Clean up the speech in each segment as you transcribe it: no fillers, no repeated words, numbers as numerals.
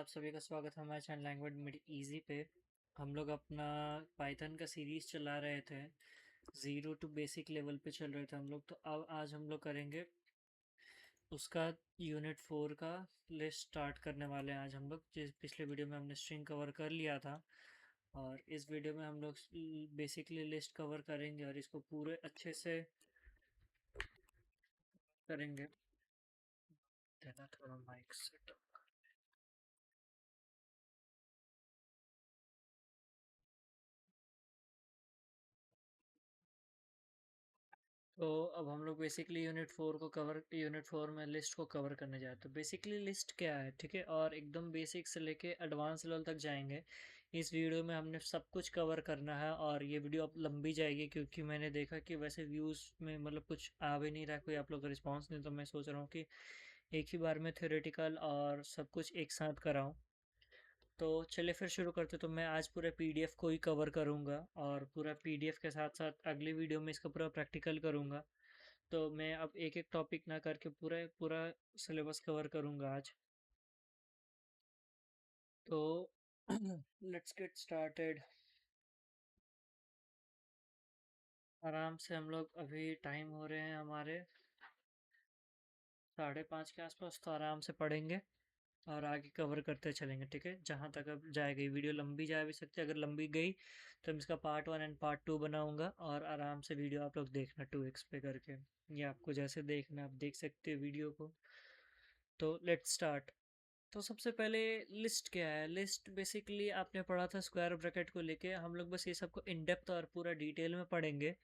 आप सभी का स्वागत है हमारे चैनल लैंग्वेज मेड इजी पे। हम लोग अपना पाइथन का सीरीज चला रहे थे। ज़ीरो टू बेसिक लेवल पे चल रहे थे हम लोग। तो अब आज हम लोग करेंगे उसका यूनिट 4 का लिस्ट स्टार्ट करने वाले हैं। आज हम लोग जिस पिछले वीडियो में हमने स्ट्रिंग कवर कर लिया था, और इस वीडियो में हम लोग बेसिकली लिस्ट कवर करेंगे और इसको पूरे अच्छे से करेंगे। देना थोड़ा माइक सेट। तो अब हम लोग बेसिकली यूनिट 4 में लिस्ट को कवर करने जाए। तो बेसिकली लिस्ट क्या है, ठीक है, और एकदम बेसिक से लेके एडवांस लेवल तक जाएंगे। इस वीडियो में हमने सब कुछ कवर करना है, और ये वीडियो अब लंबी जाएगी क्योंकि मैंने देखा कि वैसे व्यूज़ में मतलब कुछ आ भी नहीं रहा, कोई आप लोग का रिस्पॉन्स नहीं। तो मैं सोच रहा हूँ कि एक ही बार में थ्योरेटिकल और सब कुछ एक साथ कराऊँ। तो चलिए फिर शुरू करते। तो मैं आज पूरा पीडीएफ को ही कवर करूँगा, और पूरा पीडीएफ के साथ साथ अगली वीडियो में इसका पूरा प्रैक्टिकल करूँगा। तो मैं अब एक एक टॉपिक ना करके पूरा पूरा सिलेबस कवर करूँगा आज। तो लेट्स गेट स्टार्टेड। आराम से हम लोग, अभी टाइम हो रहे हैं हमारे 5:30 के आसपास, तो आराम से पढ़ेंगे और आगे कवर करते चलेंगे, ठीक है। जहाँ तक अब जाएगा ये वीडियो लंबी जा भी सकती है। अगर लंबी गई तो मैं इसका पार्ट 1 एंड पार्ट 2 बनाऊंगा, और आराम से वीडियो आप लोग देखना 2x पे करके। ये आपको जैसे देखना आप देख सकते हो वीडियो को। तो लेट्स स्टार्ट। तो सबसे पहले लिस्ट क्या है। लिस्ट बेसिकली आपने पढ़ा था स्क्वायर ब्रैकेट को लेके। हम लोग बस ये सबको इन डेप्थ और पूरा डिटेल में पढ़ेंगे।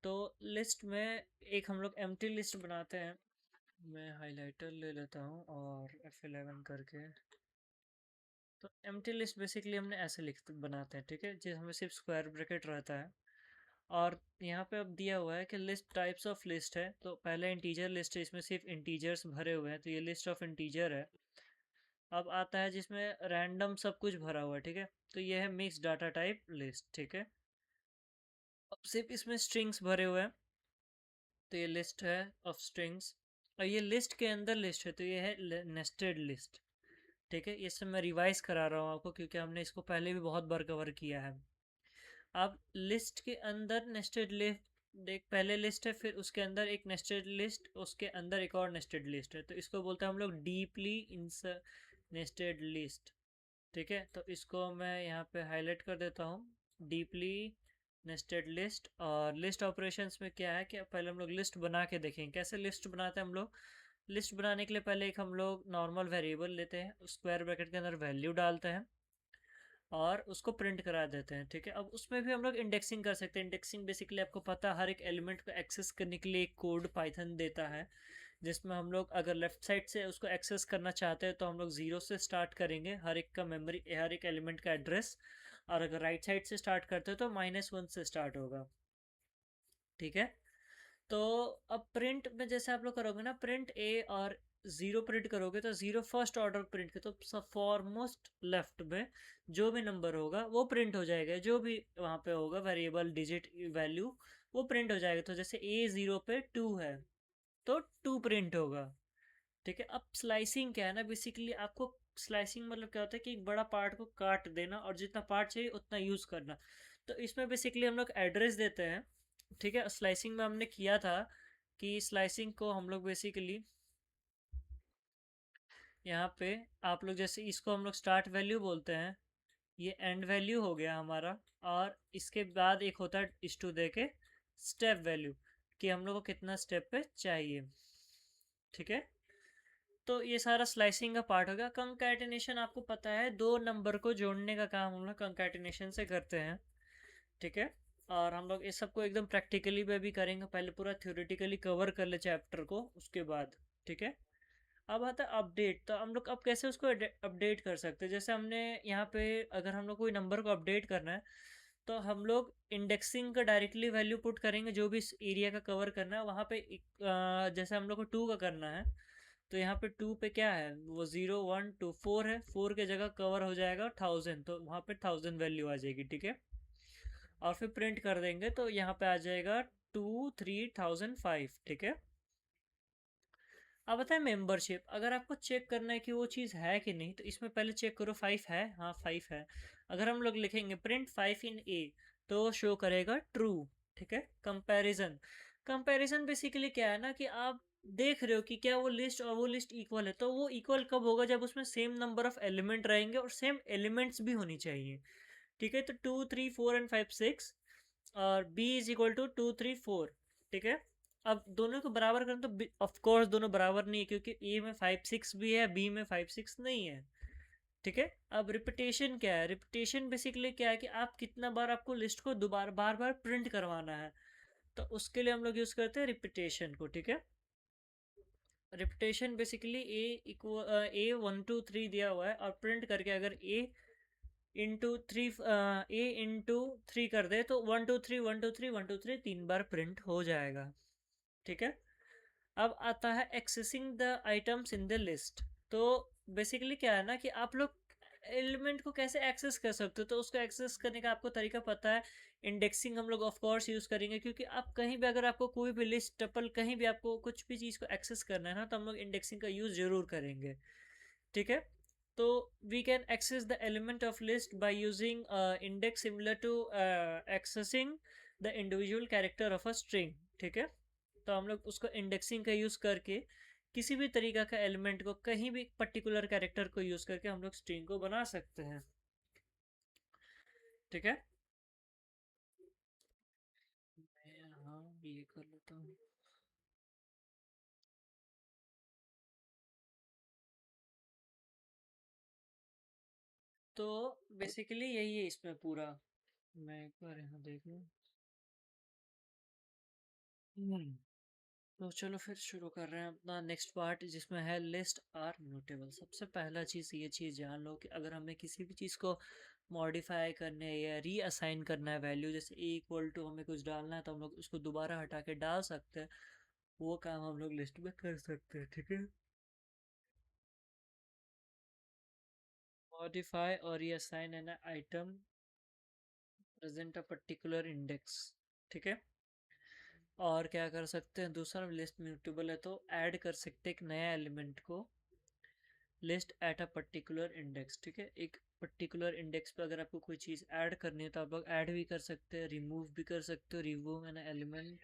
तो लिस्ट में एक हम लोग एम्प्टी लिस्ट बनाते हैं। मैं हाइलाइटर ले लेता हूँ और F11 करके। तो एम्प्टी लिस्ट बेसिकली हमने ऐसे लिख बनाते हैं, ठीक है, जिसमें सिर्फ स्क्वायर ब्रैकेट रहता है। और यहाँ पे अब दिया हुआ है कि लिस्ट टाइप्स ऑफ लिस्ट है। तो पहले इंटीजर लिस्ट है, इसमें सिर्फ इंटीजर्स भरे हुए हैं, तो ये लिस्ट ऑफ इंटीजर है। अब आता है जिसमें रैंडम सब कुछ भरा हुआ है, ठीक है, तो ये है मिक्स डाटा टाइप लिस्ट, ठीक है। अब सिर्फ इसमें स्ट्रिंग्स भरे हुए हैं, तो ये लिस्ट है ऑफ स्ट्रिंग्स। और ये लिस्ट के अंदर लिस्ट है, तो ये है नेस्टेड लिस्ट, ठीक है। इससे मैं रिवाइज करा रहा हूँ आपको क्योंकि हमने इसको पहले भी बहुत बार कवर किया है। अब लिस्ट के अंदर नेस्टेड लिस्ट, देख, पहले लिस्ट है, फिर उसके अंदर एक नेस्टेड लिस्ट, उसके अंदर एक और नेस्टेड लिस्ट है, तो इसको बोलते हैं हम लोग डीपली इंसर नेस्टेड लिस्ट, ठीक है। तो इसको मैं यहाँ पे हाईलाइट कर देता हूँ, डीपली नेस्टेड लिस्ट। और लिस्ट ऑपरेशंस में क्या है कि पहले हम लोग लिस्ट बना के देखेंगे कैसे लिस्ट बनाते हैं हम लोग। लिस्ट बनाने के लिए पहले एक हम लोग नॉर्मल वेरिएबल लेते हैं, स्क्वायर ब्रैकेट के अंदर वैल्यू डालते हैं और उसको प्रिंट करा देते हैं, ठीक है। अब उसमें भी हम लोग इंडेक्सिंग कर सकते हैं। इंडेक्सिंग बेसिकली आपको पता है, हर एक एलिमेंट को एक्सेस करने के लिए एक कोड पाइथन देता है, जिसमें हम लोग अगर लेफ्ट साइड से उसको एक्सेस करना चाहते हैं तो हम लोग 0 से स्टार्ट करेंगे, हर एक का मेमोरी, हर एक एलिमेंट का एड्रेस। और अगर राइट साइड से स्टार्ट करते हैं तो -1 से स्टार्ट होगा, ठीक है। तो अब प्रिंट में जैसे आप लोग करोगे ना, प्रिंट ए और 0 प्रिंट करोगे तो 0 फर्स्ट ऑर्डर प्रिंट के, तो फॉरमोस्ट लेफ्ट में जो भी नंबर होगा वो प्रिंट हो जाएगा, जो भी वहाँ पे होगा वेरिएबल डिजिट वैल्यू, वो प्रिंट हो जाएगा। तो जैसे ए 0 पे 2 है तो 2 प्रिंट होगा, ठीक है। अब स्लाइसिंग क्या है ना, बेसिकली आपको स्लाइसिंग मतलब क्या होता है कि एक बड़ा पार्ट को काट देना और जितना पार्ट चाहिए उतना यूज़ करना। तो इसमें बेसिकली हम लोग एड्रेस देते हैं, ठीक है। स्लाइसिंग में हमने किया था कि स्लाइसिंग को हम लोग बेसिकली यहाँ पे, आप लोग जैसे इसको हम लोग स्टार्ट वैल्यू बोलते हैं, ये एंड वैल्यू हो गया हमारा। और इसके बाद एक होता है इस टू दे के स्टेप वैल्यू, कि हम लोग को कितना स्टेप पे चाहिए, ठीक है। तो ये सारा स्लाइसिंग का पार्ट हो गया। कंकैटिनेशन आपको पता है, दो नंबर को जोड़ने का काम हम लोग कंकैटिनेशन से करते हैं, ठीक है। और हम लोग इस सबको एकदम प्रैक्टिकली पे भी करेंगे, पहले पूरा थ्योरेटिकली कवर कर ले चैप्टर को, उसके बाद, ठीक है। अब आता है अपडेट। तो हम लोग अब कैसे उसको अपडेट कर सकते हैं, जैसे हमने यहाँ पे अगर हम लोग कोई नंबर को अपडेट करना है तो हम लोग इंडेक्सिंग का डायरेक्टली वैल्यू पुट करेंगे, जो भी इस एरिया का कवर करना है वहाँ पे जैसे हम लोग को 2 का करना है, तो यहाँ पे 2 पे क्या है, वो 0 1 2 4 है, 4 के जगह कवर हो जाएगा 1000, तो वहाँ पे 1000 वैल्यू आ जाएगी, ठीक है। और फिर प्रिंट कर देंगे तो यहाँ पे आ जाएगा 2 3 1005, ठीक है। अब बताए मेंबरशिप, अगर आपको चेक करना है कि वो चीज़ है कि नहीं, तो इसमें पहले चेक करो 5 है, हाँ 5 है। अगर हम लोग लिखेंगे प्रिंट 5 इन ए, तो शो करेगा ट्रू। ठीक है। कंपैरिजन, कंपैरिजन बेसिकली क्या है ना कि आप देख रहे हो कि क्या वो लिस्ट और वो लिस्ट इक्वल है। तो वो इक्वल कब होगा, जब उसमें सेम नंबर ऑफ एलिमेंट रहेंगे और सेम एलिमेंट्स भी होनी चाहिए। ठीक है। तो 2 3 4 एंड 5 6 और b इज इक्वल टू 2 3 4। ठीक है। अब दोनों को बराबर करें तो ऑफ कोर्स दोनों बराबर नहीं है, क्योंकि ए में 5 6 भी है, बी में 5 6 नहीं है। ठीक है। अब रिपीटेशन क्या है, रिपीटेशन बेसिकली क्या है कि आप कितना बार आपको लिस्ट को दोबारा बार बार प्रिंट करवाना है, तो उसके लिए हम लोग यूज करते हैं रिपीटेशन को। ठीक है। रिपीटेशन बेसिकली A 1 2 3 दिया हुआ है और प्रिंट करके अगर A इंटू थ्री कर दे तो 1 2 3 1 2 3 1 2 3 तीन बार प्रिंट हो जाएगा। ठीक है। अब आता है accessing the items in the list. तो बेसिकली क्या है ना कि आप लोग एलिमेंट को कैसे एक्सेस कर सकते हो, तो उसको एक्सेस करने का आपको तरीका पता है। इंडेक्सिंग हम लोग ऑफ कोर्स यूज करेंगे, क्योंकि आप कहीं भी अगर आपको कोई भी लिस्ट टपल कहीं भी आपको कुछ भी चीज़ को एक्सेस करना है ना, तो हम लोग इंडेक्सिंग का यूज जरूर करेंगे। ठीक है। तो we can access the element of list by using index similar to accessing the individual character of a string. ठीक है। तो हम लोग उसको इंडेक्सिंग का यूज करके किसी भी तरीका का एलिमेंट को कहीं भी पर्टिकुलर कैरेक्टर को यूज करके हम लोग स्ट्रिंग को बना सकते हैं। ठीक है। मैं यहाँ ये कर लेता हूँ। तो बेसिकली यही है इसमें पूरा। मैं एक बार यहाँ देख लूँ। हम्म। तो चलो फिर शुरू कर रहे हैं अपना नेक्स्ट पार्ट, जिसमें है लिस्ट आर म्यूटेबल। सबसे पहला चीज़ ये चीज़ जान लो कि अगर हमें किसी भी चीज़ को मॉडिफाई करना है या रीअसाइन करना है वैल्यू, जैसे ए इक्वल टू हमें कुछ डालना है तो हम लोग उसको दोबारा हटा के डाल सकते हैं। वो काम हम लोग लिस्ट में कर सकते हैं। ठीक है। मॉडिफाई और reassign an item present a particular index. ठीक है। और क्या कर सकते हैं, दूसरा लिस्ट म्यूटेबल है तो ऐड कर सकते हैं एक नया एलिमेंट को list at a particular index. ठीक है। एक पर्टिकुलर इंडेक्स पे अगर आपको कोई चीज़ ऐड करनी है तो आप लोग ऐड भी कर सकते हैं, रिमूव भी कर सकते हो, रिमूव एन एलिमेंट।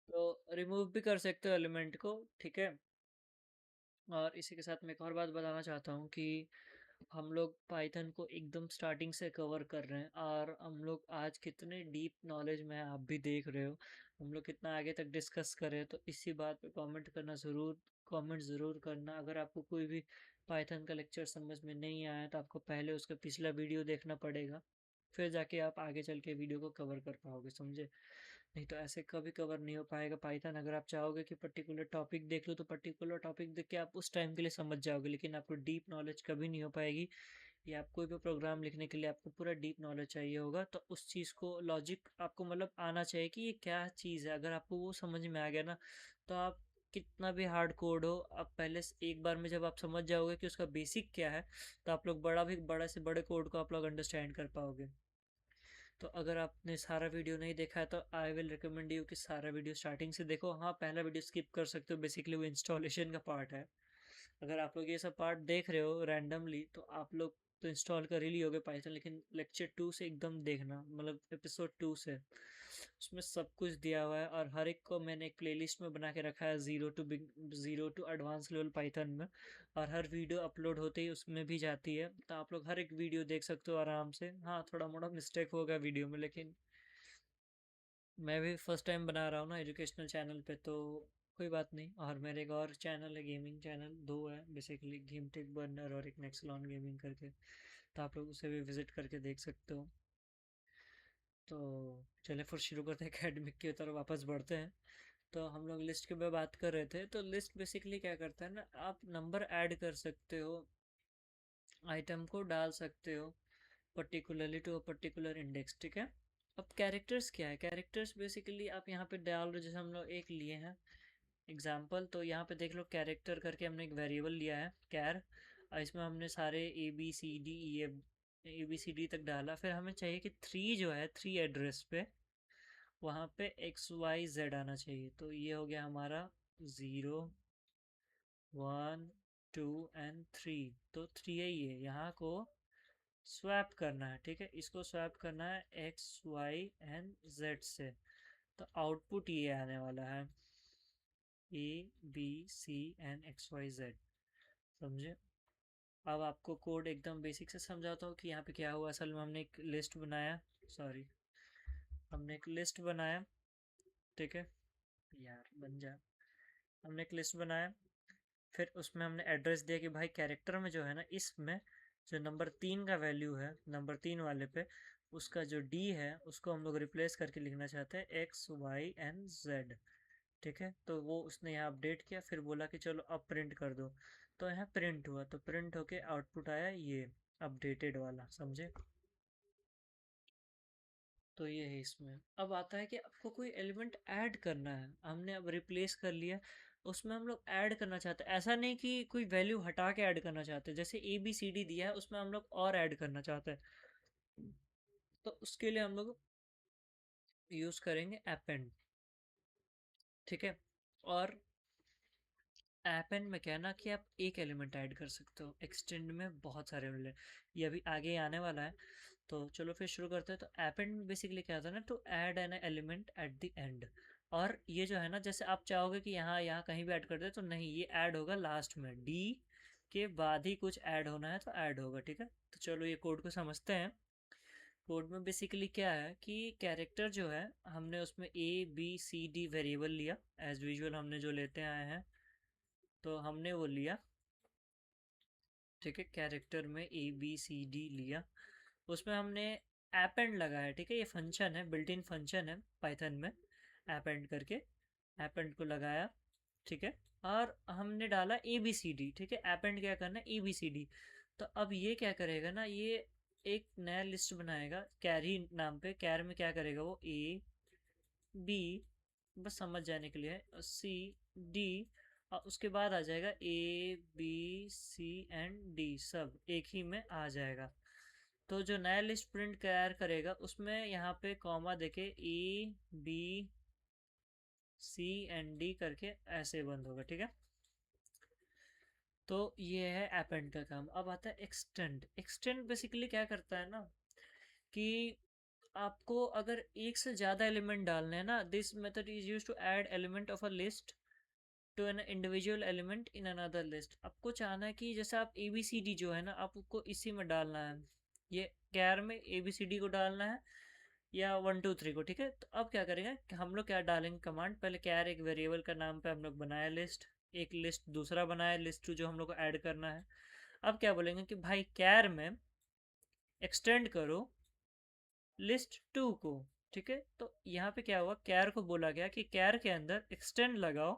तो रिमूव भी कर सकते हो एलिमेंट को। ठीक है। और इसी के साथ मैं एक और बात बताना चाहता हूँ कि हम लोग पाइथन को एकदम स्टार्टिंग से कवर कर रहे हैं, और हम लोग आज कितने डीप नॉलेज में हैं आप भी देख रहे हो। हम लोग कितना आगे तक डिस्कस करें, तो इसी बात पे कमेंट ज़रूर करना। अगर आपको कोई भी पाइथन का लेक्चर समझ में नहीं आया तो आपको पहले उसका पिछला वीडियो देखना पड़ेगा, फिर जाके आप आगे चल के वीडियो को कवर कर पाओगे, समझे। नहीं तो ऐसे कभी कवर नहीं हो पाएगा पाइथन। अगर आप चाहोगे कि पर्टिकुलर टॉपिक देख लो तो पर्टिकुलर टॉपिक देख के आप उस टाइम के लिए समझ जाओगे, लेकिन आपको डीप नॉलेज कभी नहीं हो पाएगी। या आप कोई भी प्रोग्राम लिखने के लिए आपको पूरा डीप नॉलेज चाहिए होगा, तो उस चीज़ को लॉजिक आपको मतलब आना चाहिए कि ये क्या चीज़ है। अगर आपको वो समझ में आ गया ना, तो आप कितना भी हार्ड कोड हो, आप पहले से एक बार में जब आप समझ जाओगे कि उसका बेसिक क्या है, तो आप लोग बड़ा से बड़े कोड को आप लोग अंडरस्टैंड कर पाओगे। तो अगर आपने सारा वीडियो नहीं देखा है तो आई विल रिकमेंड यू कि सारा वीडियो स्टार्टिंग से देखो। हाँ, पहला वीडियो स्किप कर सकते हो, बेसिकली वो इंस्टॉलेशन का पार्ट है। अगर आप लोग ये सब पार्ट देख रहे हो रैंडमली तो आप लोग तो इंस्टॉल कर ही लियोगे पाइथन, लेकिन लेक्चर 2 से एकदम देखना, मतलब एपिसोड 2 से। उसमें सब कुछ दिया हुआ है, और हर एक को मैंने एक प्लेलिस्ट में बना के रखा है, zero to advance level Python में। और हर वीडियो अपलोड होते ही उसमें भी जाती है, तो आप लोग हर एक वीडियो देख सकते हो आराम से। हाँ, थोड़ा मोड़ा मिस्टेक होगा वीडियो में, लेकिन मैं भी फर्स्ट टाइम बना रहा हूँ ना एजुकेशनल चैनल पे, तो कोई बात नहीं। और मेरे एक और चैनल है, गेमिंग चैनल दो है बेसिकली, गेम टेक बर्नर और एक नेक्सलॉन गेमिंग करके, तो आप लोग उसे भी विजिट करके देख सकते हो। तो चले फिर शुरू करते हैं, एकेडमिक की तरफ वापस बढ़ते हैं। तो हम लोग लिस्ट के बारे में बात कर रहे थे, तो लिस्ट बेसिकली क्या करता है ना, आप नंबर ऐड कर सकते हो, आइटम को डाल सकते हो particularly to a particular index. ठीक है। अब कैरेक्टर्स क्या है, कैरेक्टर्स बेसिकली आप यहाँ पे डाल रहे हो, जैसे हम लोग एक लिए हैं एग्जाम्पल, तो यहाँ पे देख लो कैरेक्टर करके हमने एक वेरिएबल लिया है कैर, और इसमें हमने सारे ए बी सी डी तक डाला। फिर हमें चाहिए कि 3 जो है 3 एड्रेस पे वहाँ पे XYZ आना चाहिए। तो ये हो गया हमारा 0 1 2 एंड 3। तो 3 है, ये यहाँ को स्वैप करना है, ठीक है, इसको स्वैप करना है XYZ से। तो आउटपुट ये आने वाला है ABCNXYZ। समझे? अब आपको कोड एकदम बेसिक से समझाता हूँ कि यहाँ पे क्या हुआ। असल में हमने एक लिस्ट बनाया, सॉरी, हमने एक लिस्ट बनाया, ठीक है यार, बन जा। हमने एक लिस्ट बनाया, फिर उसमें हमने एड्रेस दिया कि भाई कैरेक्टर में जो है ना, इसमें जो नंबर 3 का वैल्यू है, नंबर 3 वाले पे उसका जो डी है उसको हम लोग रिप्लेस करके लिखना चाहते हैं XYNZ। ठीक है, तो वो उसने यहाँ अपडेट किया, फिर बोला कि चलो अब प्रिंट कर दो। तो यहाँ प्रिंट हुआ, तो प्रिंट होके आउटपुट आया ये अपडेटेड वाला। समझे? तो ये है इसमें। अब आता है कि आपको कोई एलिमेंट ऐड करना है, हमने अब रिप्लेस कर लिया, उसमें हम लोग ऐड करना चाहते हैं। ऐसा नहीं कि कोई वैल्यू हटा के ऐड करना चाहते हैं, जैसे ABCD दिया है उसमें हम लोग और ऐड करना चाहते हैं, तो उसके लिए हम लोग यूज करेंगे append। ठीक है, और append में क्या है ना कि आप एक एलिमेंट ऐड कर सकते हो, एक्सटेंड में बहुत सारे एलिमेंट, ये अभी आगे आने वाला है। तो चलो फिर शुरू करते हैं। तो append बेसिकली क्या होता है ना, to add an element at the end. और ये जो है ना, जैसे आप चाहोगे कि यहाँ यहाँ कहीं भी ऐड कर दे, तो नहीं, ये ऐड होगा लास्ट में, डी के बाद ही कुछ ऐड होना है तो ऐड होगा। ठीक है, तो चलो ये कोड को समझते हैं। कोड में बेसिकली क्या है कि कैरेक्टर जो है, हमने उसमें ABCD वेरिएबल लिया, एज यूजुअल हमने जो लेते आए हैं, तो हमने वो लिया। ठीक है, कैरेक्टर में ABCD लिया, उसमें हमने append लगाया। ठीक है, ये फंक्शन है, बिल्ट इन फंक्शन है पाइथन में, append करके append को लगाया। ठीक है, और हमने डाला ABCD। ठीक है, append क्या करना है, ABCD। तो अब ये क्या करेगा ना, ये एक नया लिस्ट बनाएगा कैरी नाम पे। कैर में क्या करेगा वो, A B, बस समझ जाने के लिए है, CD, और उसके बाद आ जाएगा ABCD, सब एक ही में आ जाएगा। तो जो नया लिस्ट प्रिंट तैयार करेगा उसमें यहाँ पे कॉमा देके ABCD करके ऐसे बंद होगा। ठीक है, तो ये है append का काम। अब आता है एक्सटेंड। एक्सटेंड बेसिकली क्या करता है ना कि आपको अगर एक से ज्यादा एलिमेंट डालने हैं ना, this method is use to add element of a list to an individual element in another list. आपको चाहना है कि जैसे आप ABCD जो है ना, आपको इसी में डालना है, ये कैर में ABCD को डालना है, या 1 2 3 को। ठीक है, तो अब क्या करेंगे कि हम लोग क्या डालेंगे कमांड, पहले कैर एक वेरिएबल का नाम पे हम लोग बनाया लिस्ट, एक लिस्ट दूसरा बनाया लिस्ट 2 जो हम लोग को ऐड करना है। अब क्या बोलेंगे कि भाई कैर में एक्सटेंड करो लिस्ट 2 को। ठीक है, तो यहाँ पे क्या हुआ, कैर को बोला गया कि कैर के अंदर एक्सटेंड लगाओ,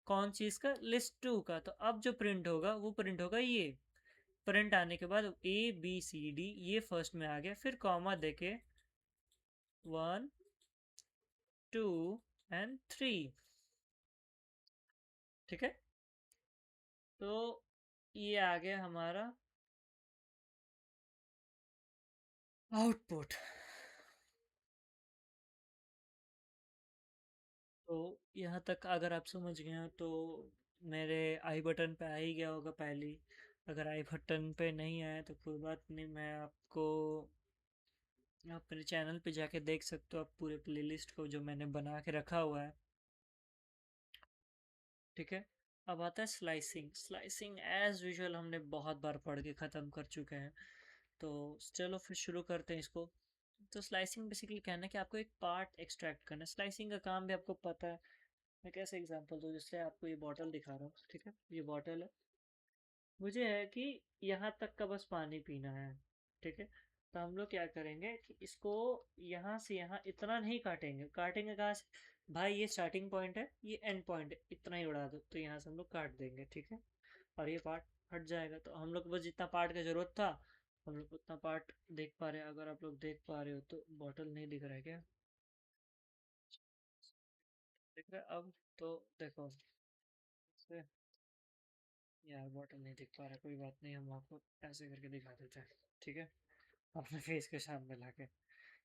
कौन चीज का, लिस्ट 2 का। तो अब जो प्रिंट होगा वो प्रिंट होगा ये। प्रिंट आने के बाद ABCD ये फर्स्ट में आ गया, फिर कॉमा देके 1 2 एंड 3। ठीक है, तो ये आ गया हमारा आउटपुट। तो यहाँ तक अगर आप समझ गए हैं तो मेरे आई बटन पे आ ही गया होगा पहले ही। अगर आई बटन पे नहीं आया तो कोई बात नहीं, मैं आपको, आप मेरे चैनल पे जाके देख सकते हो आप पूरे प्लेलिस्ट को जो मैंने बना के रखा हुआ है। ठीक है, अब आता है स्लाइसिंग। स्लाइसिंग एज यूजुअल हमने बहुत बार पढ़ के ख़त्म कर चुके हैं, तो चलो फिर शुरू करते हैं इसको। तो स्लाइसिंग बेसिकली कहना है कि आपको एक पार्ट एक्सट्रैक्ट करना है। स्लाइसिंग का काम भी आपको पता है। मैं कैसे एग्जांपल दूँ, जैसे आपको ये बॉटल दिखा रहा हूँ, ठीक है, ये बॉटल है, मुझे है कि यहाँ तक का बस पानी पीना है। ठीक है, तो हम लोग क्या करेंगे कि इसको यहाँ से यहाँ इतना नहीं काटेंगे। काटेंगे कहाँ से भाई, ये स्टार्टिंग पॉइंट है, ये एंड पॉइंट है, इतना ही उड़ा दो, तो यहाँ से हम लोग काट देंगे। ठीक है, और ये पार्ट हट जाएगा। तो हम लोग को बस जितना पार्ट का जरूरत था हम लोग उतना पार्ट देख पा रहे हैं। अगर आप लोग देख पा रहे हो तो बॉटल नहीं दिख रहा है क्या, दिख रहा है अब? तो देखो इससे, यार बॉटल नहीं दिख पा रहा, कोई बात नहीं, हम आपको ऐसे करके दिखा देते हैं। ठीक है, अपने फेस के सामने लाके।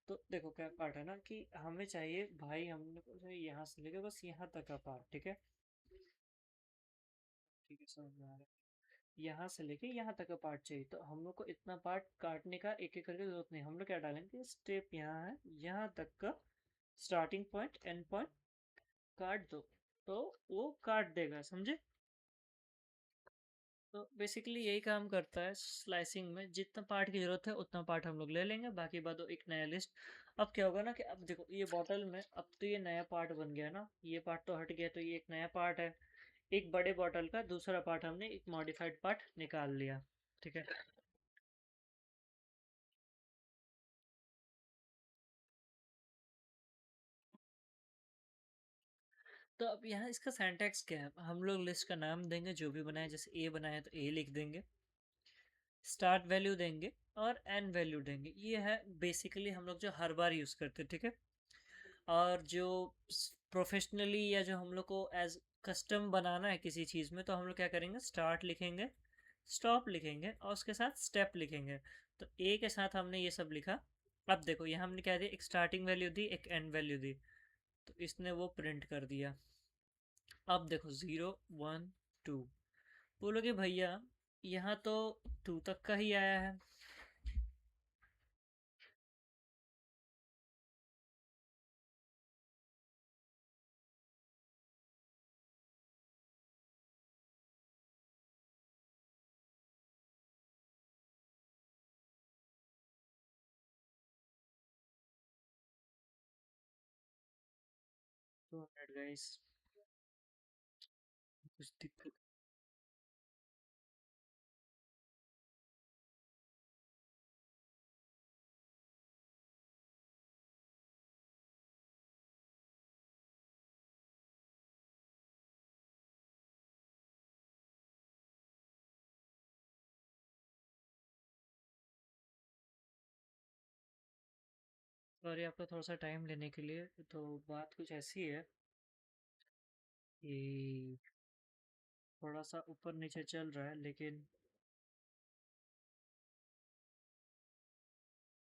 तो देखो क्या पार्ट है ना कि हमें चाहिए भाई, हमने को चाहिए यहाँ से लेके बस यहाँ तक का पार्ट, ठीक है। ठीक है, समझ में आ रहा है। यहाँ से लेके यहाँ तक का पार्ट चाहिए, तो हम लोग को इतना पार्ट काटने का एक एक करके जरूरत नहीं, हम लोग क्या डालेंगे, स्टेप यहाँ है, यहाँ तक का स्टार्टिंग पॉइंट एंड पॉइंट काट दो, तो वो काट देगा, समझे। तो बेसिकली यही काम करता है स्लाइसिंग में, जितना पार्ट की जरूरत है उतना पार्ट हम लोग ले लेंगे, बाकी बात एक नया लिस्ट। अब क्या होगा ना कि अब देखो ये बॉटल में अब तो ये नया पार्ट बन गया ना, ये पार्ट तो हट गया, तो ये एक नया पार्ट है। एक बड़े बॉटल का दूसरा पार्ट हमने एक मॉडिफाइड पार्ट निकाल लिया, ठीक है। तो अब यहाँ इसका सिंटैक्स क्या है, हम लोग लिस्ट का नाम देंगे जो भी बनाए, जैसे ए बनाया तो ए लिख देंगे, स्टार्ट वैल्यू देंगे और एंड वैल्यू देंगे। ये है बेसिकली हम लोग जो हर बार यूज़ करते हैं, ठीक है। और जो प्रोफेशनली या जो हम लोग को एज कस्टम बनाना है किसी चीज़ में, तो हम लोग क्या करेंगे, स्टार्ट लिखेंगे, स्टॉप लिखेंगे और उसके साथ स्टेप लिखेंगे। तो ए के साथ हमने ये सब लिखा। अब देखो यहाँ हमने क्या दिया, एक स्टार्टिंग वैल्यू दी, एक एंड वैल्यू दी, तो इसने वो प्रिंट कर दिया। अब देखो 0 1 2, बोलोगे भैया यहाँ तो 2 तक का ही आया है। 200 गाइस, कुछ दिक्कत। सॉरी आपका थोड़ा सा टाइम लेने के लिए। तो बात कुछ ऐसी है कि थोड़ा सा ऊपर नीचे चल रहा है, लेकिन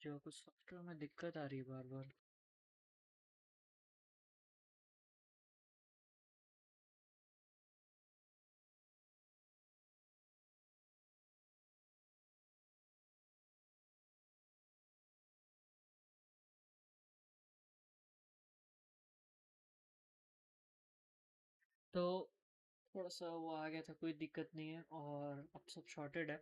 जो कुछ सॉफ्टवेयर में दिक्कत आ रही है बार बार। तो थोड़ा सा वो आ गया था, कोई दिक्कत नहीं है और अब सब शॉर्टेड है।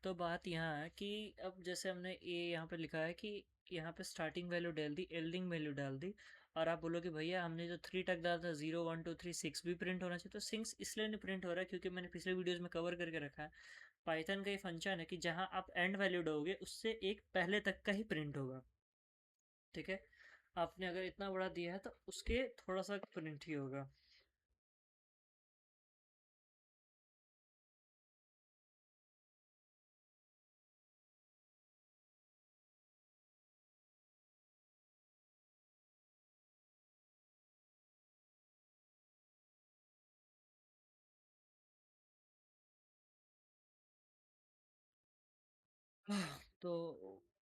तो बात यहाँ है कि अब जैसे हमने ये यहाँ पे लिखा है कि यहाँ पे स्टार्टिंग वैल्यू डाल दी, एंडिंग वैल्यू डाल दी, और आप बोलोगे भैया हमने जो 3 तक डाला था, 0 1 2 3 6 भी प्रिंट होना चाहिए, तो सिक्स इसलिए नहीं प्रिंट हो रहा है क्योंकि मैंने पिछले वीडियोस में कवर करके रखा है। पाइथन का ये फंक्शन है कि जहाँ आप एंड वैल्यू दोगे उससे एक पहले तक का ही प्रिंट होगा, ठीक है। आपने अगर इतना बड़ा दिया है तो उसके थोड़ा सा प्रिंट ही होगा। तो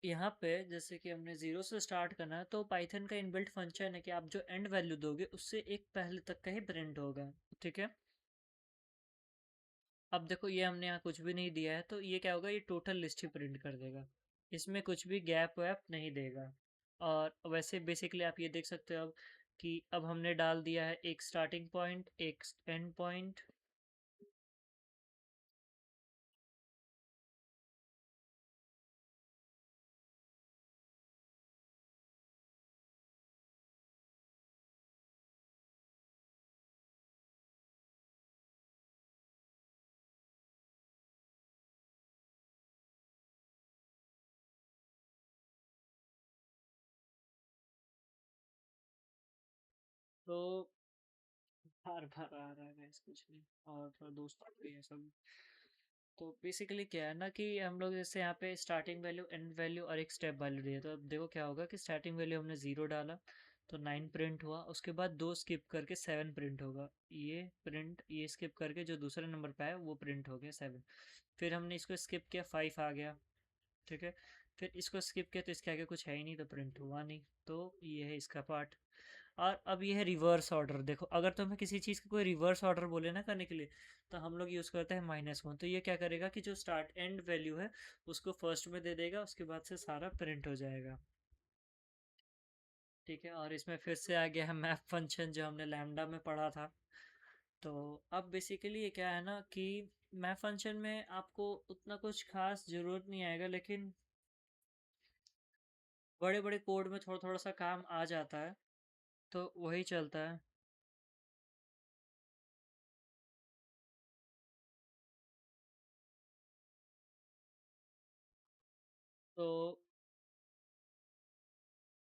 यहाँ पे जैसे कि हमने जीरो से स्टार्ट करना है, तो पाइथन का इनबिल्ट फंक्शन है कि आप जो एंड वैल्यू दोगे उससे एक पहले तक का ही प्रिंट होगा, ठीक है। अब देखो ये हमने यहाँ कुछ भी नहीं दिया है, तो ये क्या होगा, ये टोटल लिस्ट ही प्रिंट कर देगा, इसमें कुछ भी गैप वैप नहीं देगा। और वैसे बेसिकली आप ये देख सकते हो अब कि अब हमने डाल दिया है एक स्टार्टिंग पॉइंट, एक एंड पॉइंट। तो बार बार आ रहा है guys, कुछ नहीं, और थोड़ा दोस्तों भी है सब। तो बेसिकली क्या है ना कि हम लोग जैसे यहाँ पे स्टार्टिंग वैल्यू, एंड वैल्यू और एक स्टेप वैल्यू दिए, तो अब देखो क्या होगा कि स्टार्टिंग वैल्यू हमने 0 डाला तो 9 प्रिंट हुआ, उसके बाद दो स्किप करके 7 प्रिंट होगा, ये स्किप करके जो दूसरे नंबर पे है वो प्रिंट हो गया 7। फिर हमने इसको स्किप किया, 5 आ गया, ठीक है। फिर इसको स्किप किया तो इसके आगे कुछ है ही नहीं, तो प्रिंट हुआ नहीं। तो ये है इसका पार्ट। और अब ये है रिवर्स ऑर्डर। देखो अगर तो हमें किसी चीज़ का कोई रिवर्स ऑर्डर बोले ना करने के लिए, तो हम लोग यूज़ करते हैं -1। तो ये क्या करेगा कि जो स्टार्ट एंड वैल्यू है उसको फर्स्ट में दे देगा, उसके बाद से सारा प्रिंट हो जाएगा। ठीक है, और इसमें फिर से आ गया है मैप फंक्शन जो हमने लैम्डा में पढ़ा था। तो अब बेसिकली ये क्या है ना कि मैप फंक्शन में आपको उतना कुछ खास ज़रूरत नहीं आएगा, लेकिन बड़े बड़े कोड में थोड़ा थोड़ा सा काम आ जाता है, तो वही चलता है। तो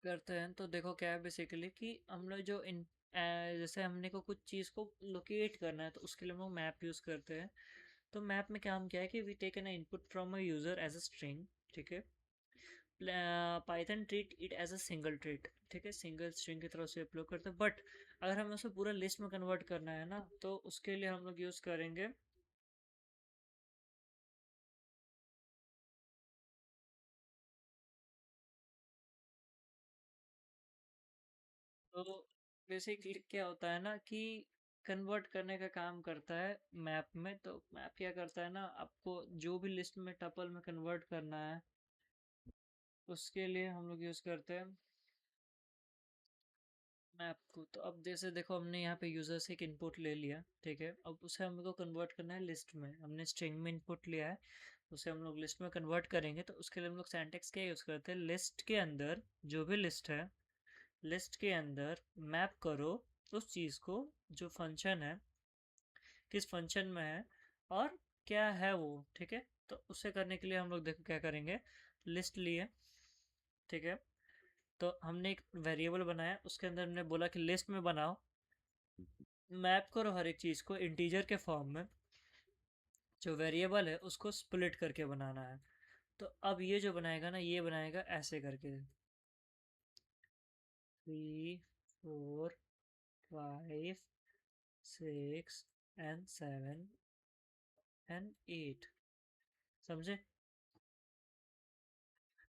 करते हैं तो देखो क्या है बेसिकली कि हम लोग जो जैसे हमने को कुछ चीज़ को लोकेट करना है तो उसके लिए हम लोग मैप यूज़ करते हैं। तो मैप में काम क्या है कि we take an input from a user as a string. ठीक है, Python treat it as a single treat. ठीक है, सिंगल स्ट्रिंग की तरह से अपलोड करते हैं, बट अगर हमें उसे पूरा लिस्ट में कन्वर्ट करना है ना, तो उसके लिए हम लोग यूज़ करेंगे। तो बेसिकली क्या होता है ना कि कन्वर्ट करने का काम करता है मैप में। तो मैप क्या करता है ना, आपको जो भी लिस्ट में टपल में कन्वर्ट करना है उसके लिए हम लोग यूज़ करते हैं मैप को। तो अब जैसे देखो हमने यहाँ पे यूज़र से एक इनपुट ले लिया। ठीक है, अब उसे हमको कन्वर्ट करना है लिस्ट में। हमने स्ट्रिंग में इनपुट लिया है, उसे हम लोग लिस्ट में कन्वर्ट करेंगे। तो उसके लिए हम लोग सिंटैक्स क्या यूज़ करते हैं, लिस्ट के अंदर जो भी लिस्ट है, लिस्ट के अंदर मैप करो उस चीज़ को जो फंक्शन है, किस फंक्शन में है और क्या है वो। ठीक है, तो उसे करने के लिए हम लोग देखो क्या करेंगे, लिस्ट लिए। ठीक है, तो हमने एक वेरिएबल बनाया, उसके अंदर हमने बोला कि लिस्ट में बनाओ, मैप करो हर एक चीज़ को इंटीजर के फॉर्म में। जो वेरिएबल है उसको स्प्लिट करके बनाना है। तो अब ये जो बनाएगा ना, ये बनाएगा ऐसे करके 3 4 5 6 एंड 7 एंड 8। समझे?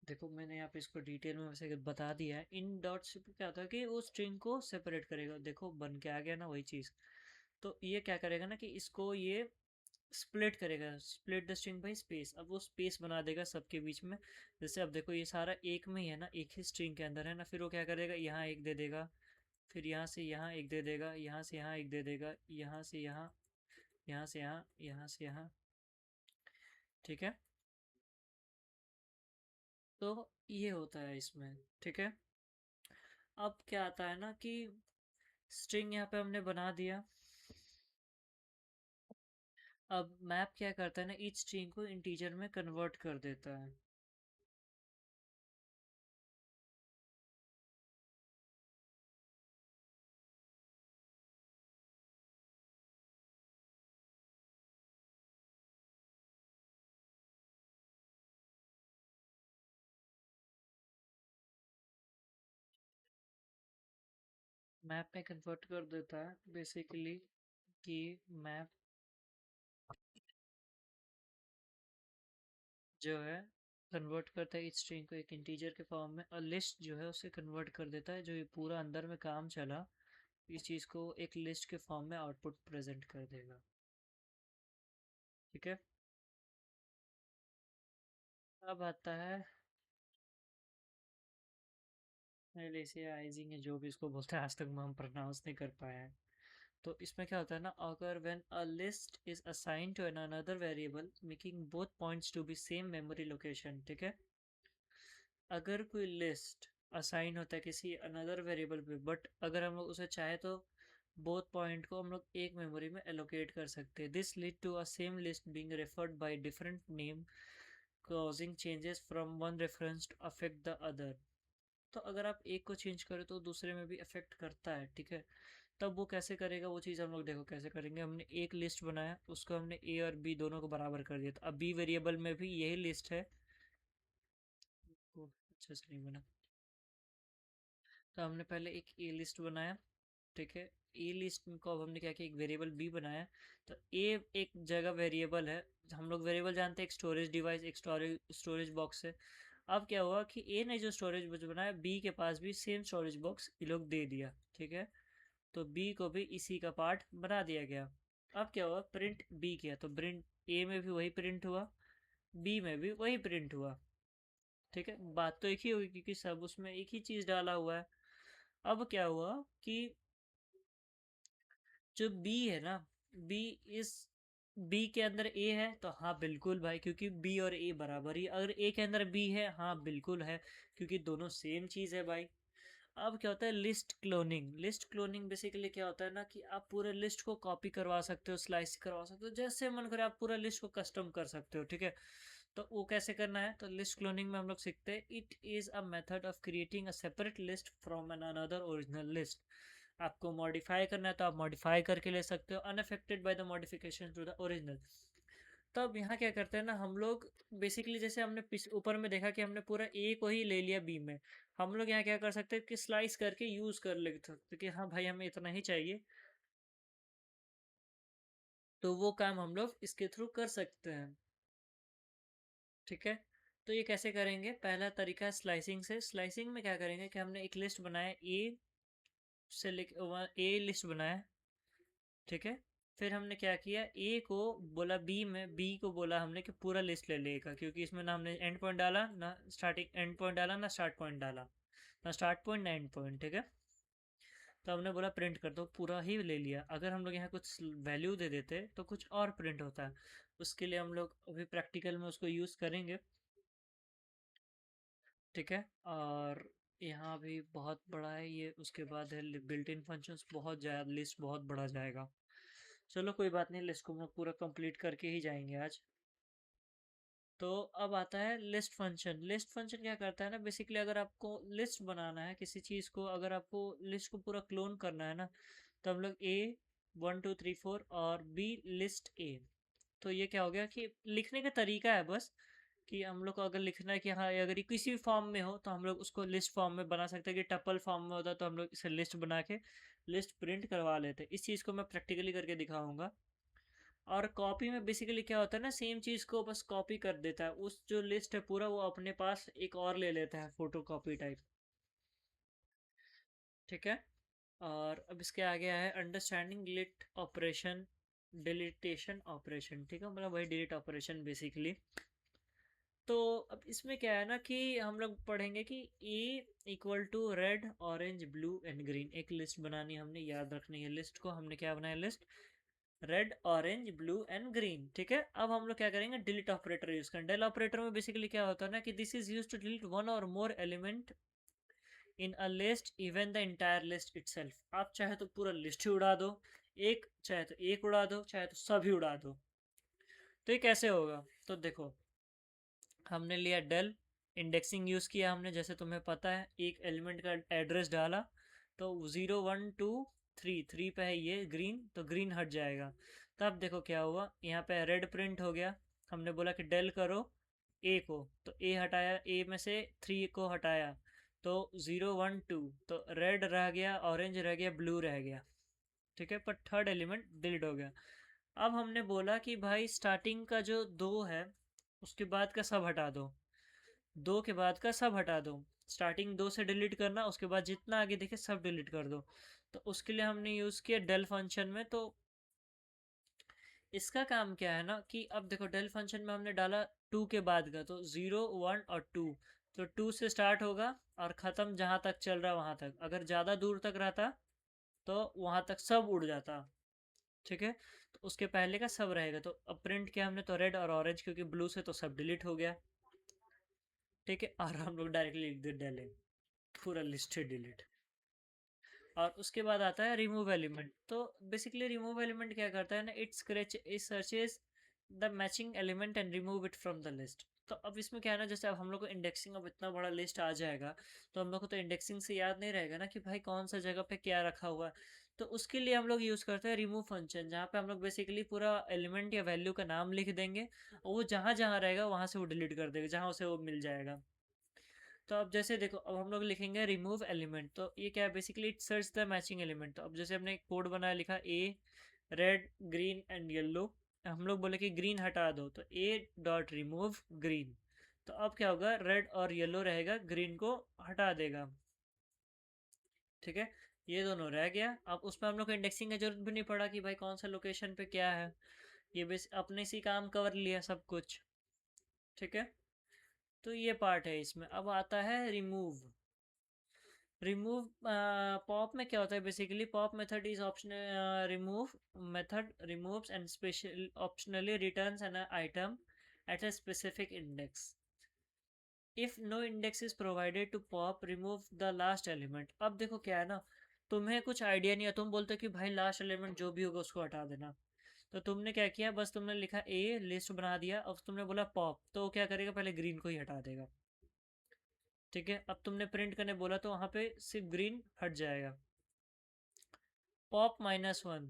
देखो मैंने यहाँ पे इसको डिटेल में वैसे बता दिया है। इन डॉट से क्या होता है कि वो स्ट्रिंग को सेपरेट करेगा। देखो बन के आ गया ना वही चीज़। तो ये क्या करेगा ना कि इसको ये स्प्लिट करेगा, split the string by space. अब वो स्पेस बना देगा सबके बीच में। जैसे अब देखो ये सारा एक में ही है ना, एक ही स्ट्रिंग के अंदर है ना, फिर वो क्या करेगा, यहाँ एक दे देगा, फिर यहाँ से यहाँ एक दे देगा, यहाँ से यहाँ एक दे देगा, यहाँ से यहाँ, यहाँ से यहाँ, यहाँ से यहाँ। ठीक है, तो ये होता है इसमें। ठीक है, अब क्या आता है ना कि स्ट्रिंग यहाँ पे हमने बना दिया। अब मैप क्या करता है ना, ईच स्ट्रिंग को इंटीजर में कन्वर्ट कर देता है। मैप में कन्वर्ट कर देता है बेसिकली कि मैप जो है कन्वर्ट करता है इस स्ट्रिंग को एक इंटीजर के फॉर्म में, और लिस्ट जो है उसे कन्वर्ट कर देता है। जो ये पूरा अंदर में काम चला, इस चीज़ को एक लिस्ट के फॉर्म में आउटपुट प्रेजेंट कर देगा। ठीक है, अब आता है इनिशियलाइजिंग, जो भी इसको बोलते हैं, आज तक हम प्रोनाउंस नहीं कर पाए हैं। तो इसमें क्या होता है ना, अगर when a list is assigned to an another variable making both points to be same memory location. ठीक है, अगर कोई लिस्ट असाइन होता है किसी अनदर वेरिएबल पे, बट अगर हम लोग उसे चाहे तो बोथ पॉइंट को हम लोग एक मेमोरी में एलोकेट कर सकते हैं। This lead to a same list being referred by different name, causing changes from one reference to affect the other। तो अगर आप एक को चेंज करें तो दूसरे में भी अफेक्ट करता है। ठीक है, तब वो कैसे करेगा, वो चीज़ हम लोग देखो कैसे करेंगे। हमने एक लिस्ट बनाया, उसको हमने ए और बी दोनों को बराबर कर दिया। तो अब बी वेरिएबल में भी यही लिस्ट है। अच्छा से नहीं बना। तो हमने पहले एक ए लिस्ट बनाया। ठीक है, ए लिस्ट को अब हमने क्या किया, एक वेरिएबल बी बनाया। तो ए एक जगह वेरिएबल है। हम लोग वेरिएबल जानते हैं, एक स्टोरेज डिवाइस, एक स्टोरेज बॉक्स है। अब क्या हुआ कि ए ने जो स्टोरेज बॉक्स बनाया, बी के पास भी सेम स्टोरेज बॉक्स ये लोग दे दिया, ठीक है। तो बी को भी इसी का पार्ट बना दिया गया। अब क्या हुआ, प्रिंट बी किया तो प्रिंट ए में भी वही प्रिंट हुआ, बी में भी वही प्रिंट हुआ, ठीक है। बात तो एक ही होगी क्योंकि सब उसमें एक ही चीज डाला हुआ है। अब क्या हुआ कि जो बी है ना, बी इस बी के अंदर ए है तो हाँ बिल्कुल भाई, क्योंकि बी और ए बराबर ही। अगर ए के अंदर बी है, हाँ बिल्कुल है, क्योंकि दोनों सेम चीज है भाई। अब क्या होता है list cloning. List cloning basically क्या होता है ना कि आप पूरे लिस्ट को कॉपी करवा सकते हो, स्लाइस करवा सकते हो, जैसे मन करे आप पूरा लिस्ट को कस्टम कर सकते हो, ठीक है। तो वो कैसे करना है, तो लिस्ट क्लोनिंग में हम लोग सीखते हैं, it is a method of creating a separate list from an another original list. आपको मॉडिफाई करना है तो आप मॉडिफाई करके ले सकते हो, unaffected by the modification to the original. तब यहाँ क्या करते हैं ना हम लोग, बेसिकली जैसे हमने ऊपर में देखा कि हमने पूरा ए को ही ले लिया बी में, हम लोग यहाँ क्या कर सकते हैं कि स्लाइस करके यूज कर ले सकते कि हाँ भाई हमें इतना ही चाहिए, तो वो काम हम लोग इसके थ्रू कर सकते हैं, ठीक है। तो ये कैसे करेंगे, पहला तरीका है स्लाइसिंग से। स्लाइसिंग में क्या करेंगे कि हमने एक लिस्ट बनाया, ए से ए लिस्ट बनाया, ठीक है। फिर हमने क्या किया, ए को बोला बी में, बी को बोला हमने कि पूरा लिस्ट ले लेगा, क्योंकि इसमें ना हमने एंड पॉइंट डाला, ना स्टार्टिंग एंड पॉइंट डाला, ना स्टार्ट पॉइंट डाला, ना स्टार्ट पॉइंट ना एंड पॉइंट, ठीक है। तो हमने बोला प्रिंट कर दो, पूरा ही ले लिया। अगर हम लोग यहाँ कुछ वैल्यू दे देते तो कुछ और प्रिंट होता है, उसके लिए हम लोग अभी प्रैक्टिकल में उसको यूज़ करेंगे, ठीक है। और यहाँ भी बहुत बड़ा है ये, उसके बाद है बिल्ट इन फंक्शंस, बहुत ज़्यादा लिस्ट बहुत बड़ा जाएगा। चलो कोई बात नहीं, लिस्ट को हम लोग पूरा कंप्लीट करके ही जाएंगे आज। तो अब आता है लिस्ट फंक्शन। लिस्ट फंक्शन क्या करता है ना, बेसिकली अगर आपको लिस्ट बनाना है किसी चीज़ को, अगर आपको लिस्ट को पूरा क्लोन करना है ना, तो हम लोग ए 1 2 3 4 और बी लिस्ट ए। तो ये क्या हो गया कि लिखने का तरीका है बस, कि हम लोग को अगर लिखना है कि हाँ अगर ये किसी भी फॉर्म में हो तो हम लोग उसको लिस्ट फॉर्म में बना सकते हैं, कि टपल फॉर्म में होता तो हम लोग इसे लिस्ट बना के लिस्ट प्रिंट करवा लेते। इस चीज़ को मैं प्रैक्टिकली करके दिखाऊंगा। और कॉपी में बेसिकली क्या होता है ना, सेम चीज़ को बस कॉपी कर देता है, उस जो लिस्ट है पूरा वो अपने पास एक और ले लेता है, फोटो कॉपी टाइप, ठीक है। और अब इसके आगे है understanding delete operation, deletion operation, ठीक है, मतलब वही डिलीट ऑपरेशन बेसिकली। तो अब इसमें क्या है ना कि हम लोग पढ़ेंगे कि a equal to red orange blue and green, एक लिस्ट बनानी, हमने याद रखनी है लिस्ट को। हमने क्या बनाया, list red orange blue and green, ठीक है। अब हम लोग क्या करेंगे, डिलीट ऑपरेटर यूज करें। डिलीट ऑपरेटर में बेसिकली क्या होता है ना कि this is use to delete one or more element in a list even the entire list itself. आप चाहे तो पूरा लिस्ट ही उड़ा दो, एक चाहे तो एक उड़ा दो, चाहे तो सभी उड़ा दो। तो ये कैसे होगा, तो देखो हमने लिया डेल, इंडेक्सिंग यूज़ किया हमने, जैसे तुम्हें पता है एक एलिमेंट का एड्रेस डाला तो 0 1 2 3 पे है ये ग्रीन, तो ग्रीन हट जाएगा। तब देखो क्या हुआ, यहाँ पे रेड प्रिंट हो गया। हमने बोला कि डेल करो ए को, तो ए हटाया, ए में से 3 को हटाया, तो 0 1 2, तो रेड रह गया, ऑरेंज रह गया, ब्लू रह गया, ठीक है। पर थर्ड एलिमेंट डिलीट हो गया। अब हमने बोला कि भाई स्टार्टिंग का जो 2 है उसके बाद का सब हटा दो, 2 के बाद का सब हटा दो, स्टार्टिंग 2 से डिलीट करना, उसके बाद जितना आगे दिखे सब डिलीट कर दो। तो उसके लिए हमने यूज़ किया डेल फंक्शन में। तो इसका काम क्या है ना कि अब देखो डेल फंक्शन में हमने डाला 2 के बाद का, तो 0 1 और 2, तो 2 से स्टार्ट होगा और ख़त्म जहाँ तक चल रहा है वहाँ तक। अगर ज़्यादा दूर तक रहता तो वहाँ तक सब उड़ जाता, ठीक है। तो उसके पहले का सब रहेगा। तो अब प्रिंट किया हमने तो रेड और ऑरेंज, क्योंकि ब्लू से तो सब डिलीट हो गया, ठीक है। और हम लोग डायरेक्टली लिख दे डेले, पूरा लिस्ट है डिलीट। और उसके बाद आता है रिमूव एलिमेंट। तो बेसिकली रिमूव एलिमेंट क्या करता है ना, it searches the matching element and remove it from the list. तो अब इसमें क्या है ना, जैसे अब हम लोग को इंडेक्सिंग, अब इतना बड़ा लिस्ट आ जाएगा तो हम लोग को तो इंडेक्सिंग से याद नहीं रहेगा ना कि भाई कौन सा जगह पे क्या रखा हुआ है। तो उसके लिए हम लोग यूज़ करते हैं रिमूव फंक्शन, जहाँ पे हम लोग बेसिकली पूरा एलिमेंट या वैल्यू का नाम लिख देंगे और वो जहाँ जहाँ रहेगा वहाँ से वो डिलीट कर देगा, जहाँ उसे वो मिल जाएगा। तो अब जैसे देखो, अब हम लोग लिखेंगे रिमूव एलिमेंट, तो ये क्या है, basically it search the matching element. तो अब जैसे हमने एक कोड बनाया, लिखा ए रेड ग्रीन एंड येलो, हम लोग बोले कि ग्रीन हटा दो, तो ए डॉट रिमूव ग्रीन, तो अब क्या होगा, रेड और येलो रहेगा, ग्रीन को हटा देगा। ठीक है, ये दोनों रह गया। अब उसमें हम लोग को इंडेक्सिंग की जरूरत भी नहीं पड़ा कि भाई कौन सा लोकेशन पे क्या है, ये बेस अपने से काम कर लिया सब कुछ। ठीक है, तो ये पार्ट है इसमें। अब आता है रिमूव। रिमूव पॉप में क्या होता है, basically pop method is option, remove method removes and special optionally returns an item at a specific index. If no index is provided to pop, remove the last element. अब देखो क्या है ना, तुम्हें कुछ आइडिया नहीं है, तुम बोलते हो कि भाई लास्ट एलिमेंट जो भी होगा उसको हटा देना। तो तुमने क्या किया, बस तुमने लिखा ए, लिस्ट बना दिया, अब तुमने बोला पॉप, तो वो क्या करेगा, पहले ग्रीन को ही हटा देगा। ठीक है, अब तुमने प्रिंट करने बोला तो वहां पे सिर्फ ग्रीन हट जाएगा। पॉप -1,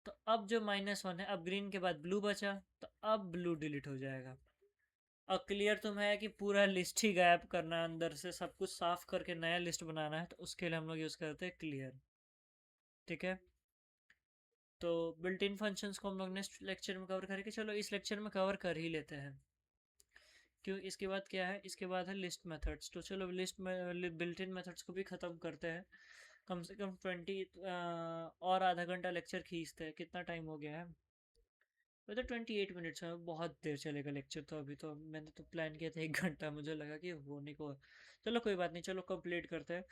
तो अब जो -1 है, अब ग्रीन के बाद ब्लू बचा, तो अब ब्लू डिलीट हो जाएगा। और क्लियर तुम्हें है कि पूरा लिस्ट ही गायब करना है, अंदर से सब कुछ साफ करके नया लिस्ट बनाना है, तो उसके लिए हम लोग यूज करते हैं क्लियर। ठीक है, तो बिल्ट इन फंक्शंस को हम लोग नेक्स्ट लेक्चर में कवर करेंगे। चलो इस लेक्चर में कवर कर ही लेते हैं, क्यों, इसके बाद क्या है, इसके बाद है लिस्ट मेथड्स। तो चलो लिस्ट में बिल्ट इन मेथड्स को भी ख़त्म करते हैं। कम से कम 20 और आधा घंटा लेक्चर खींचते हैं, कितना टाइम हो गया है, वो तो 28 मिनट्स है, बहुत देर चलेगा लेक्चर। तो अभी तो मैंने तो प्लान किया था 1 घंटा, मुझे लगा कि होने को। चलो कोई बात नहीं, चलो कंप्लीट करते हैं।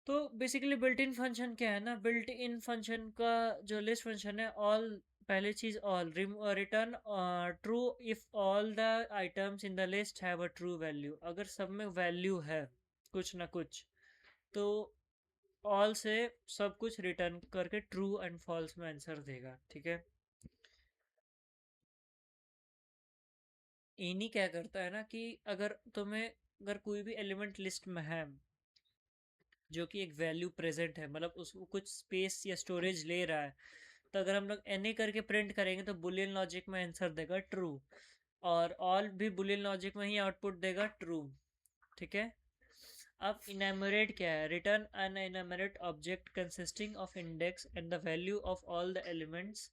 तो बेसिकली बिल्ट इन फंक्शन क्या है ना, बिल्ट इन फंक्शन का जो लिस्ट फंक्शन है, ऑल, पहली चीज all, return true if all the items in the list have a true value. अगर सब में वैल्यू है कुछ ना कुछ, तो ऑल से सब कुछ रिटर्न करके ट्रू एंड फॉल्स में आंसर देगा। ठीक है, इन्हीं क्या करता है ना कि अगर तुम्हें, अगर कोई भी एलिमेंट लिस्ट में है जो कि एक वैल्यू प्रेजेंट है, मतलब उसको कुछ स्पेस या स्टोरेज ले रहा है, तो अगर हम लोग एन करके प्रिंट करेंगे तो बुलियन लॉजिक में आंसर देगा ट्रू, और ऑल भी बुलियन लॉजिक में ही आउटपुट देगा ट्रू। ठीक है, अब इनैमोरेट क्या है, return an enumerate object consisting of index and the value of all the elements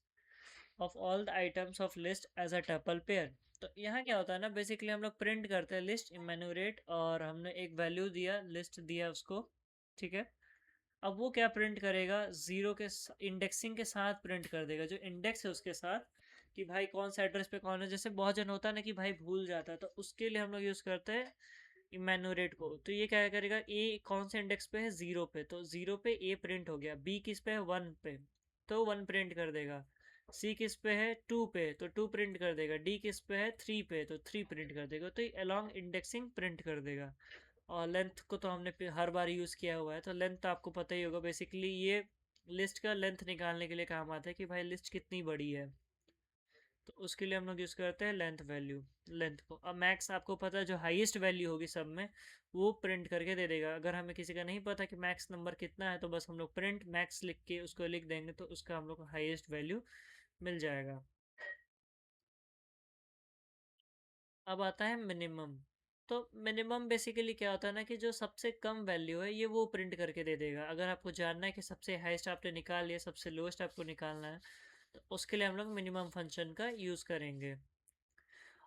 of all the items of list as a tuple pair. तो यहाँ क्या होता है ना, बेसिकली हम लोग प्रिंट करते हैं लिस्ट इनैमोरेट, और हमने एक वैल्यू दिया, लिस्ट दिया उसको। ठीक है, अब वो क्या प्रिंट करेगा, जीरो के इंडेक्सिंग के साथ प्रिंट कर देगा, जो इंडेक्स है उसके साथ, कि भाई कौन सा एड्रेस पे कौन है। जैसे बहुत जन होता है ना कि भाई भूल जाता है, तो उसके लिए हम लोग यूज करते हैं इमैनुरेट को। तो ये क्या करेगा, ए कौन से इंडेक्स पे है, जीरो पे, तो जीरो पे ए प्रिंट हो गया, बी किस पे है, वन पे, तो वन प्रिंट कर देगा, सी किस पे है, टू पे, तो टू प्रिंट कर देगा, डी किस पे है, थ्री पे, तो थ्री प्रिंट कर देगा। तो ये अलॉन्ग इंडेक्सिंग प्रिंट कर देगा। और लेंथ को तो हमने हर बार यूज़ किया हुआ है, तो लेंथ तो आपको पता ही होगा, बेसिकली ये लिस्ट का लेंथ निकालने के लिए काम आता है कि भाई लिस्ट कितनी बड़ी है, तो उसके लिए हम लोग यूज़ करते हैं लेंथ वैल्यू, लेंथ को। अब मैक्स आपको पता है, जो हाईएस्ट वैल्यू होगी सब में, वो प्रिंट करके दे देगा। अगर हमें किसी का नहीं पता कि मैक्स नंबर कितना है, तो बस हम लोग प्रिंट मैक्स लिख के उसको लिख देंगे, तो उसका हम लोग को हाईएस्ट वैल्यू मिल जाएगा। अब आता है मिनिमम। तो मिनिमम बेसिकली क्या होता है ना, कि जो सबसे कम वैल्यू है ये वो प्रिंट करके दे देगा। अगर आपको जानना है कि सबसे हाईएस्ट आपने निकाल लिया, सबसे लोएस्ट आपको निकालना है, तो उसके लिए हम लोग मिनिमम फंक्शन का यूज़ करेंगे।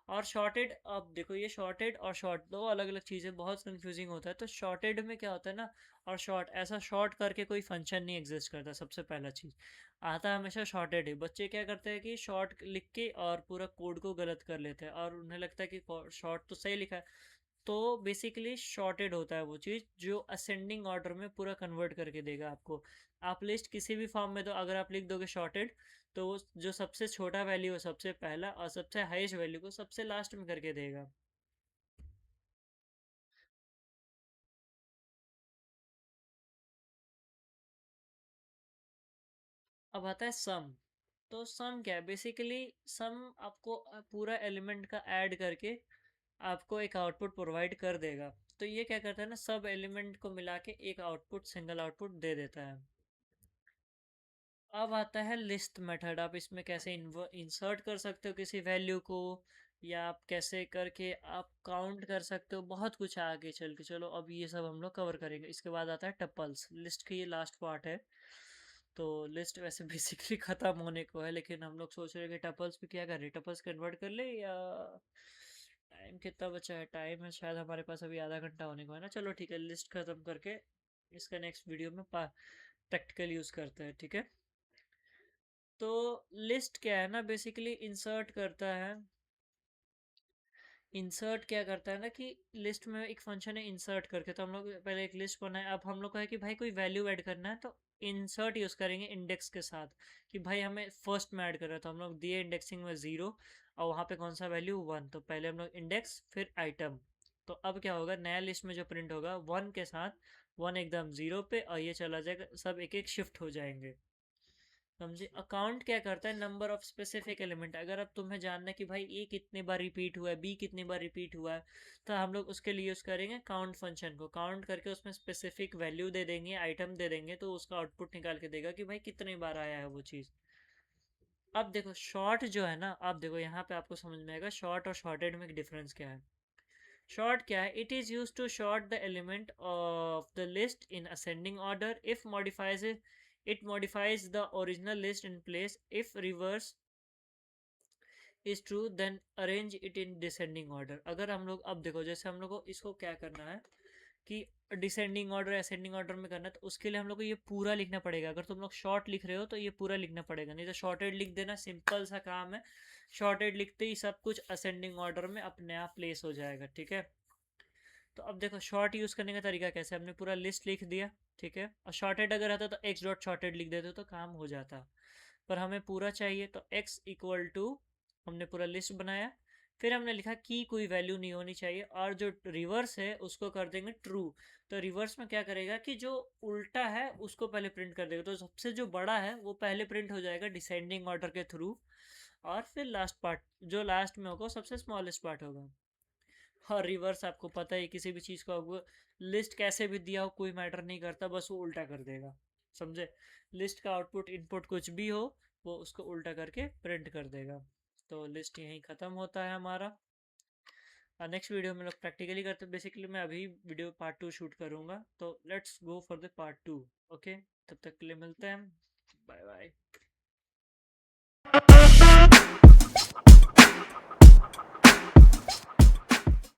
और शॉर्टेड, अब देखो ये शॉर्टेड और शॉर्ट दो अलग अलग चीज़ें, बहुत कंफ्यूजिंग होता है। तो शॉर्टेड में क्या होता है ना, और शॉर्ट, ऐसा शॉर्ट करके कोई फंक्शन नहीं एग्जिस्ट करता। सबसे पहला चीज़ आता है हमेशा शॉर्टेड ही। बच्चे क्या करते हैं कि शॉर्ट लिख के और पूरा कोड को गलत कर लेते हैं, और उन्हें लगता है कि शॉर्ट तो सही लिखा है। तो बेसिकली शॉर्टेड होता है वो चीज़ जो असेंडिंग ऑर्डर में पूरा कन्वर्ट करके देगा आपको। आप लिस्ट किसी भी फॉर्म में दो, अगर आप लिख दोगे शॉर्टेड, तो वो जो सबसे छोटा वैल्यू है सबसे पहला, और सबसे हाईएस्ट वैल्यू को सबसे लास्ट में करके देगा। अब आता है सम। तो सम क्या है, बेसिकली सम आपको पूरा एलिमेंट का ऐड करके आपको एक आउटपुट प्रोवाइड कर देगा। तो ये क्या करता है ना, सब एलिमेंट को मिला के एक आउटपुट, सिंगल आउटपुट दे देता है। अब आता है लिस्ट मेथड। आप इसमें कैसे इंसर्ट कर सकते हो किसी वैल्यू को, या आप कैसे करके आप काउंट कर सकते हो, बहुत कुछ है आगे चल के। चलो अब ये सब हम लोग कवर करेंगे। इसके बाद आता है टपल्स, लिस्ट की ये लास्ट पार्ट है। तो लिस्ट वैसे बेसिकली ख़त्म होने को है, लेकिन हम लोग सोच रहे हैं कि टपल्स भी क्या करें, टपल्स कन्वर्ट कर ले, या टाइम कितना बचा है? टाइम है शायद हमारे पास अभी आधा घंटा होने को है ना। चलो ठीक है, लिस्ट खत्म करके इसका नेक्स्ट वीडियो में प्रैक्टिकल यूज करते हैं, ठीक है। तो लिस्ट क्या है ना, बेसिकली इंसर्ट करता है। इंसर्ट क्या करता है ना कि लिस्ट में एक फंक्शन है इंसर्ट करके, तो हम लोग पहले एक लिस्ट बनाए, अब हम लोग को है कि भाई कोई वैल्यू ऐड करना है तो इंसर्ट यूज करेंगे इंडेक्स के साथ, कि भाई हमें फर्स्ट में ऐड करना है, तो हम लोग दिए इंडेक्सिंग में 0 और वहाँ पे कौन सा वैल्यू 1, तो पहले हम लोग इंडेक्स फिर आइटम। तो अब क्या होगा, नया लिस्ट में जो प्रिंट होगा 1 के साथ 1 एकदम 0 पे, और ये चला जाएगा, सब एक एक शिफ्ट हो जाएंगे, समझे। अकाउंट क्या करता है, नंबर ऑफ स्पेसिफिक एलिमेंट। अगर अब तुम्हें जानना है कि भाई ए कितनी बार रिपीट हुआ है, बी कितनी बार रिपीट हुआ है, तो हम लोग उसके लिए यूज करेंगे काउंट फंक्शन को। काउंट करके उसमें स्पेसिफिक वैल्यू दे देंगे, आइटम दे देंगे, तो उसका आउटपुट निकाल के देगा कि भाई कितनी बार आया है वो चीज़। अब देखो शॉर्ट जो है ना, अब देखो यहाँ पे आपको समझ में आएगा शॉर्ट और शॉर्टेड में डिफरेंस क्या है। शॉर्ट क्या है, it is use to sort the element of the list in ascending order if modifies it modifies the original list in place. If reverse is true then arrange it in descending order. अगर हम लोग अब देखो, जैसे हम लोग को इसको क्या करना है कि डिसेंडिंग ऑर्डर असेंडिंग ऑर्डर में करना है, तो उसके लिए हम लोग को ये पूरा लिखना पड़ेगा। अगर तुम लोग शॉर्ट लिख रहे हो तो ये पूरा लिखना पड़ेगा, नहीं तो शॉर्टेड लिख देना, सिंपल सा काम है। शॉर्टेड लिखते ही सब कुछ असेंडिंग ऑर्डर में अपने आप प्लेस हो जाएगा, ठीक है। तो अब देखो शॉर्ट यूज करने का तरीका कैसे, हमने पूरा लिस्ट लिख दिया, ठीक है, और शॉर्टेड अगर रहता तो एक्स डॉट शॉर्टेड लिख देते तो काम हो जाता, पर हमें पूरा चाहिए, तो x इक्वल टू हमने पूरा लिस्ट बनाया, फिर हमने लिखा कि कोई वैल्यू नहीं होनी चाहिए, और जो रिवर्स है उसको कर देंगे ट्रू। तो रिवर्स में क्या करेगा कि जो उल्टा है उसको पहले प्रिंट कर देगा, तो सबसे जो बड़ा है वो पहले प्रिंट हो जाएगा डिसेंडिंग ऑर्डर के थ्रू, और फिर लास्ट पार्ट जो लास्ट में होगा सबसे स्मॉलेस्ट पार्ट होगा। और रिवर्स आपको पता है, किसी भी चीज़ को आपको लिस्ट कैसे भी दिया हो कोई मैटर नहीं करता, बस वो उल्टा कर देगा, समझे। लिस्ट का आउटपुट इनपुट कुछ भी हो वो उसको उल्टा करके प्रिंट कर देगा। तो लिस्ट यहीं ख़त्म होता है हमारा। नेक्स्ट वीडियो में लोग प्रैक्टिकली करते हैं, बेसिकली मैं अभी वीडियो पार्ट 2 शूट करूँगा, तो let's go for the part 2। Okay, तब तक के लिए मिलते हैं, बाय बाय।